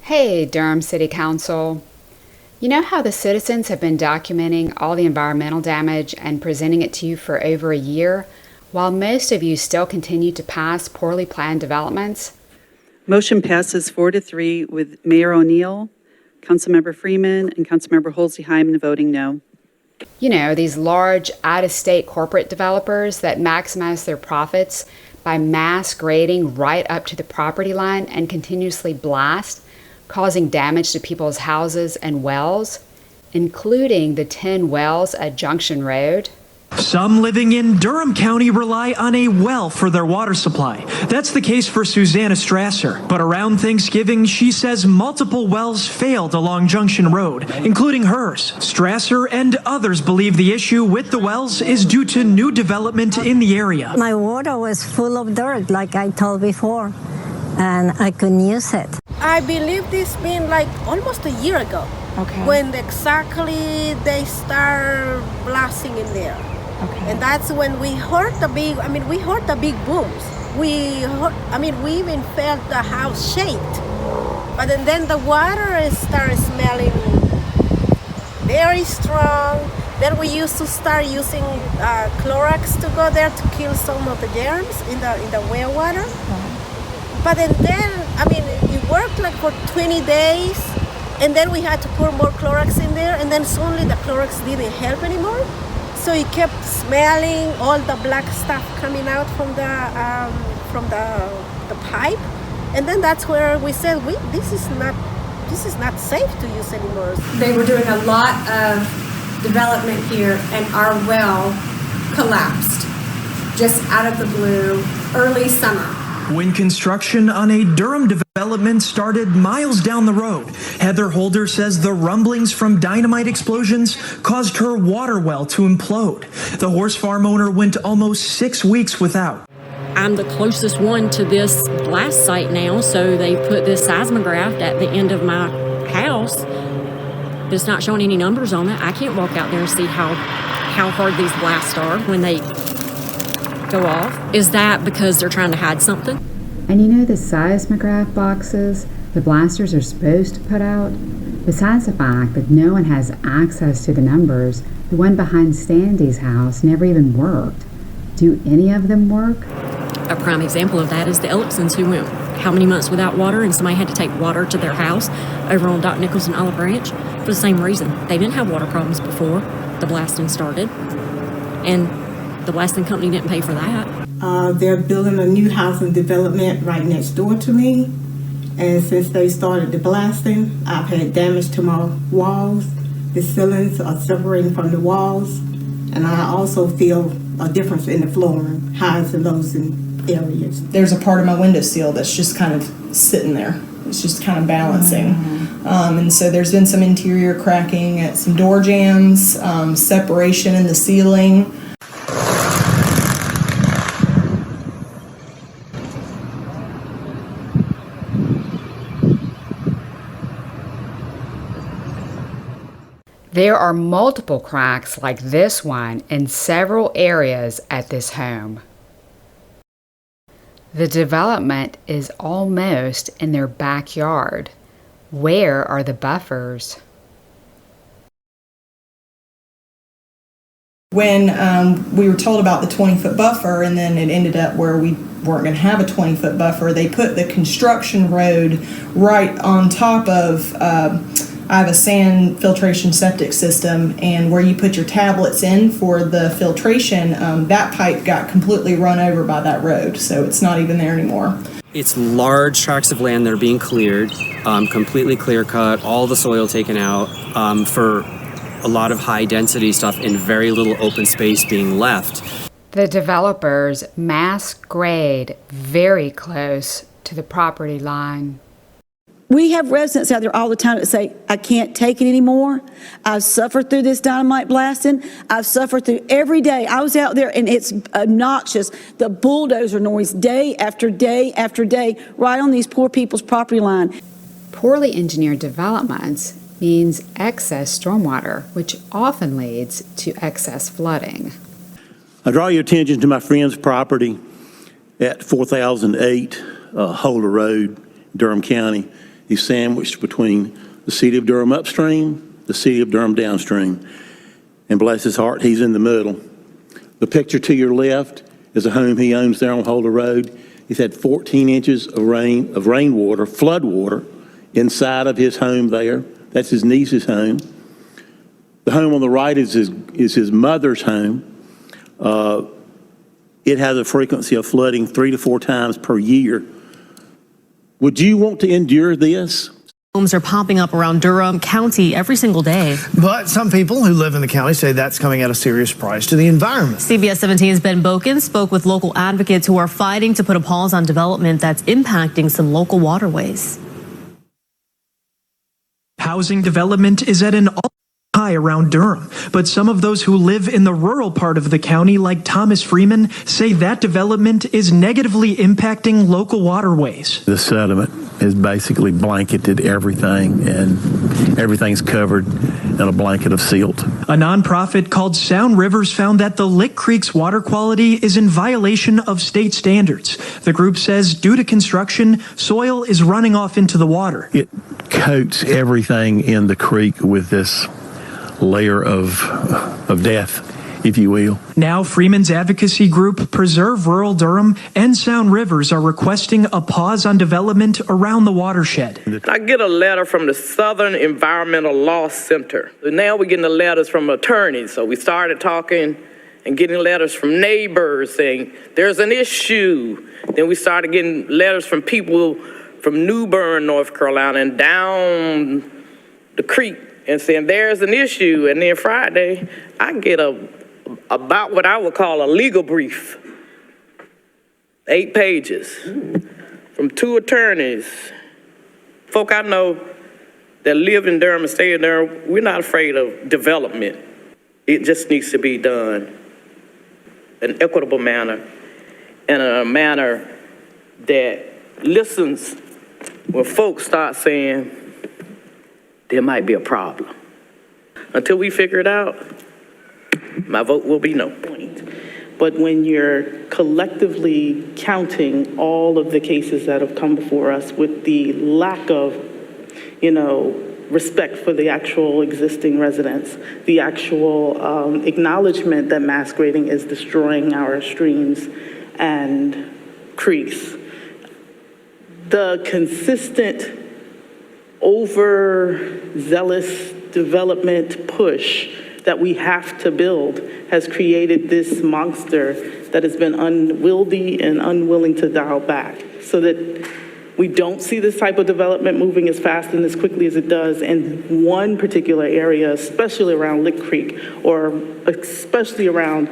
Hey, Durham City Council. You know how the citizens have been documenting all the environmental damage and presenting it to you for over a year, while most of you still continue to pass poorly planned developments? Motion passes 4-3 with Mayor O'Neill, Councilmember Freeman, and Councilmember Holsey-Hyman voting no. You know, these large, out-of-state corporate developers that maximize their profits by mass grading right up to the property line and continuously blast, causing damage to people's houses and wells, including the 10 wells at Junction Road. Some living in Durham County rely on a well for their water supply. That's the case for Susanna Strasser. But around Thanksgiving, she says multiple wells failed along Junction Road, including hers. Strasser and others believe the issue with the wells is due to new development in the area. My water was full of dirt, like I told before, and I couldn't use it. I believe this been like almost a year ago. Okay. When exactly they start blasting in there. Okay. And that's when we heard the big booms. We even felt the house shake. But then the water started smelling very strong. Then we used to start using Clorox to go there to kill some of the germs in the well water. But then it worked like for 20 days. And then we had to pour more Clorox in there. And then suddenly the Clorox didn't help anymore. So it kept smelling all the black stuff coming out from the pipe, and then that's where we said, this is not safe to use anymore. They were doing a lot of development here, and our well collapsed just out of the blue early summer. When construction on a Durham development started miles down the road, Heather Holder says the rumblings from dynamite explosions caused her water well to implode. The horse farm owner went almost 6 weeks without. I'm the closest one to this blast site now, so they put this seismograph at the end of my house, but it's not showing any numbers on it. I can't walk out there and see how hard these blasts are when they go off. Is that because they're trying to hide something? And you know the seismograph boxes the blasters are supposed to put out? Besides the fact that no one has access to the numbers, the one behind Sandy's house never even worked. Do any of them work? A prime example of that is the Ellicksons, who went how many months without water, and somebody had to take water to their house over on Doc Nichols and Olive Branch for the same reason. They didn't have water problems before the blasting started, and the blasting company didn't pay for that. They're building a new housing development right next door to me. And since they started the blasting, I've had damage to my walls. The ceilings are separating from the walls. And I also feel a difference in the flooring, highs and lows in areas. There's a part of my window sill that's just kind of sitting there. It's just kind of balancing. And so there's been some interior cracking at some door jambs, separation in the ceiling. There are multiple cracks like this one in several areas at this home. The development is almost in their backyard. Where are the buffers? When we were told about the 20-foot buffer, and then it ended up where we weren't going to have a 20-foot buffer, they put the construction road right on top of I have a sand filtration septic system, and where you put your tablets in for the filtration, that pipe got completely run over by that road, so it's not even there anymore. It's large tracts of land that are being cleared, completely clear cut, all the soil taken out, for a lot of high density stuff and very little open space being left. The developers mass grade very close to the property line. We have residents out there all the time that say, I can't take it anymore. I've suffered through this dynamite blasting. I've suffered through every day. I was out there and it's obnoxious. The bulldozer noise day after day after day right on these poor people's property line. Poorly engineered developments means excess stormwater, which often leads to excess flooding. I draw your attention to my friend's property at 4008 Holder Road, Durham County. He's sandwiched between the city of Durham upstream, the city of Durham downstream. And bless his heart, he's in the middle. The picture to your left is a home he owns there on Holder Road. He's had 14 inches of rainwater, flood water, inside of his home there. That's his niece's home. The home on the right is his mother's home. It has a frequency of flooding 3 to 4 times per year. Would you want to endure this? Homes are popping up around Durham County every single day. But some people who live in the county say that's coming at a serious price to the environment. CBS 17's Ben Boken spoke with local advocates who are fighting to put a pause on development that's impacting some local waterways. Housing development is at an all-time high around Durham, but some of those who live in the rural part of the county, like Thomas Freeman, say that development is negatively impacting local waterways. The sediment has basically blanketed everything, and everything's covered in a blanket of silt. A nonprofit called Sound Rivers found that the Lick Creek's water quality is in violation of state standards. The group says due to construction, soil is running off into the water. It coats everything in the creek with this layer of death, if you will. Now, Freeman's advocacy group Preserve Rural Durham and Sound Rivers are requesting a pause on development around the watershed. I get a letter from the Southern Environmental Law Center. Now we're getting the letters from attorneys. So we started talking and getting letters from neighbors saying there's an issue. Then we started getting letters from people from New Bern, North Carolina, and down the creek and saying there's an issue. And then Friday, I get about what I would call a legal brief, 8 pages from 2 attorneys. Folk I know that live in Durham and stay in Durham, we're not afraid of development. It just needs to be done in an equitable manner and in a manner that listens when folks start saying there might be a problem. Until we figure it out, my vote will be no. But when you're collectively counting all of the cases that have come before us with the lack of, respect for the actual existing residents, the actual acknowledgement that mass grading is destroying our streams and creeks, the consistent overzealous development push that we have to build has created this monster that has been unwieldy and unwilling to dial back, so that we don't see this type of development moving as fast and as quickly as it does in one particular area, especially around Lick Creek, or especially around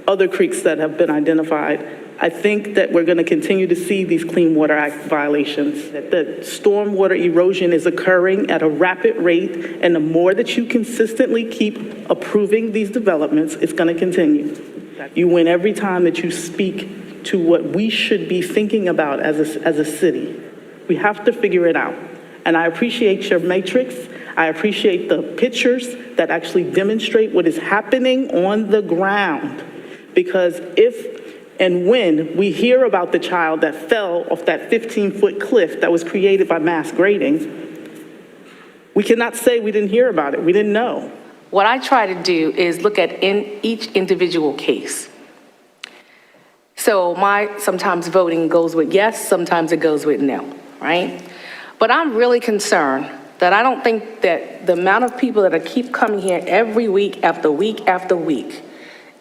other creeks that have been identified. I think that we're going to continue to see these Clean Water Act violations. The stormwater erosion is occurring at a rapid rate, and the more that you consistently keep approving these developments, it's going to continue. You win every time that you speak to what we should be thinking about as a city. We have to figure it out. And I appreciate your matrix. I appreciate the pictures that actually demonstrate what is happening on the ground. Because if and when we hear about the child that fell off that 15-foot cliff that was created by mass grading, we cannot say we didn't hear about it. We didn't know. What I try to do is look at each individual case. So my sometimes voting goes with yes, sometimes it goes with no, right? But I'm really concerned that I don't think that the amount of people that keep coming here every week after week after week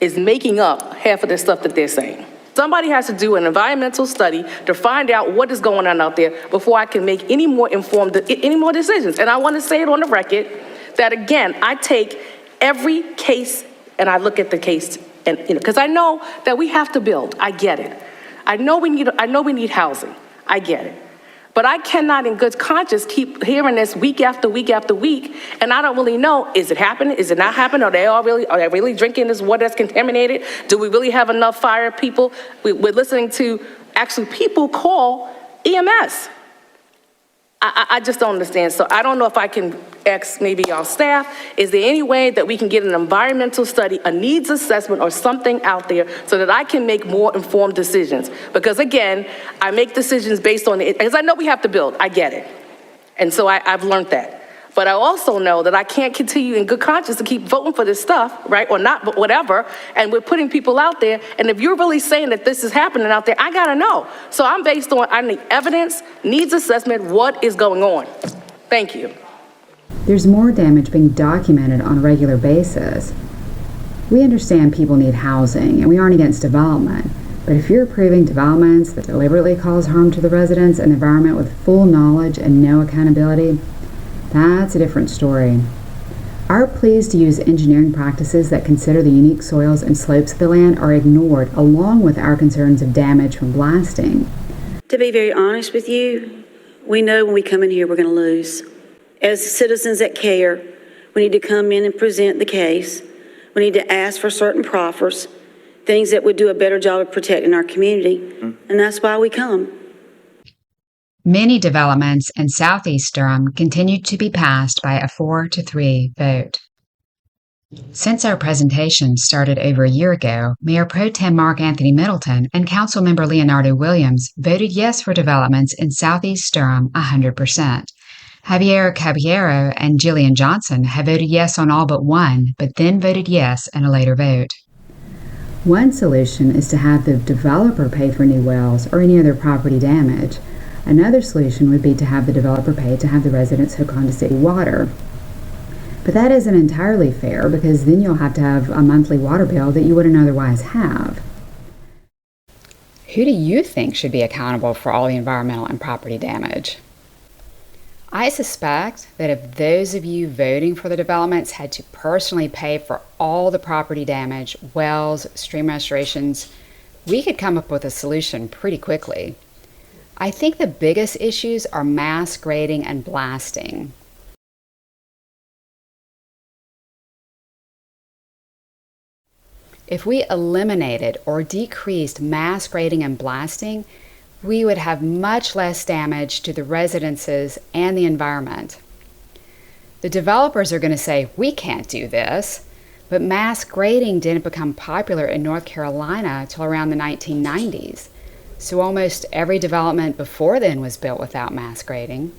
is making up half of the stuff that they're saying. Somebody has to do an environmental study to find out what is going on out there before I can make any more decisions. And I want to say it on the record that, again, I take every case and I look at the case, and because I know that we have to build. I get it. I know we need housing. I get it. But I cannot in good conscience keep hearing this week after week after week, and I don't really know, is it happening? Is it not happening? Are they really drinking this water that's contaminated? Do we really have enough fire people? We're listening to actually people call EMS. I just don't understand. So I don't know if I can ask maybe y'all staff, is there any way that we can get an environmental study, a needs assessment or something out there so that I can make more informed decisions? Because again, I make decisions based on it, because I know we have to build, I get it. And so I've learned that. But I also know that I can't continue in good conscience to keep voting for this stuff, right? Or not, but whatever. And we're putting people out there. And if you're really saying that this is happening out there, I gotta know. So I'm based on, I need evidence, needs assessment, what is going on. Thank you. There's more damage being documented on a regular basis. We understand people need housing, and we aren't against development. But if you're approving developments that deliberately cause harm to the residents and the environment with full knowledge and no accountability, that's a different story. Our pleas to use engineering practices that consider the unique soils and slopes of the land are ignored, along with our concerns of damage from blasting. To be very honest with you, we know when we come in here we're going to lose. As citizens that care, we need to come in and present the case. We need to ask for certain proffers, things that would do a better job of protecting our community, and that's why we come. Many developments in southeast Durham continued to be passed by a 4-3 vote. Since our presentation started over a year ago, Mayor Pro Tem Mark Anthony Middleton and Councilmember Leonardo Williams voted yes for developments in southeast Durham 100%. Javier Caballero and Jillian Johnson have voted yes on all but one, but then voted yes in a later vote. One solution is to have the developer pay for new wells or any other property damage. Another solution would be to have the developer pay to have the residents hook onto city water. But that isn't entirely fair because then you'll have to have a monthly water bill that you wouldn't otherwise have. Who do you think should be accountable for all the environmental and property damage? I suspect that if those of you voting for the developments had to personally pay for all the property damage, wells, stream restorations, we could come up with a solution pretty quickly. I think the biggest issues are mass grading and blasting. If we eliminated or decreased mass grading and blasting, we would have much less damage to the residences and the environment. The developers are going to say, we can't do this, but mass grading didn't become popular in North Carolina till around the 1990s. So almost every development before then was built without mass grading.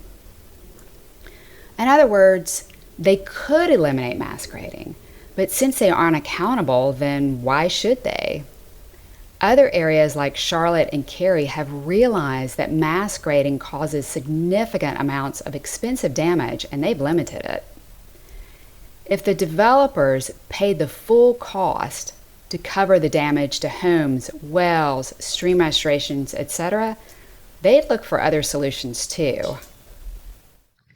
In other words, they could eliminate mass grading, but since they aren't accountable, then why should they? Other areas like Charlotte and Cary have realized that mass grading causes significant amounts of expensive damage, and they've limited it. If the developers paid the full cost to cover the damage to homes, wells, stream restorations, etc., they'd look for other solutions too.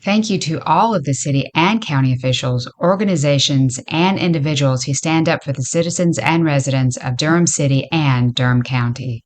Thank you to all of the city and county officials, organizations, and individuals who stand up for the citizens and residents of Durham City and Durham County.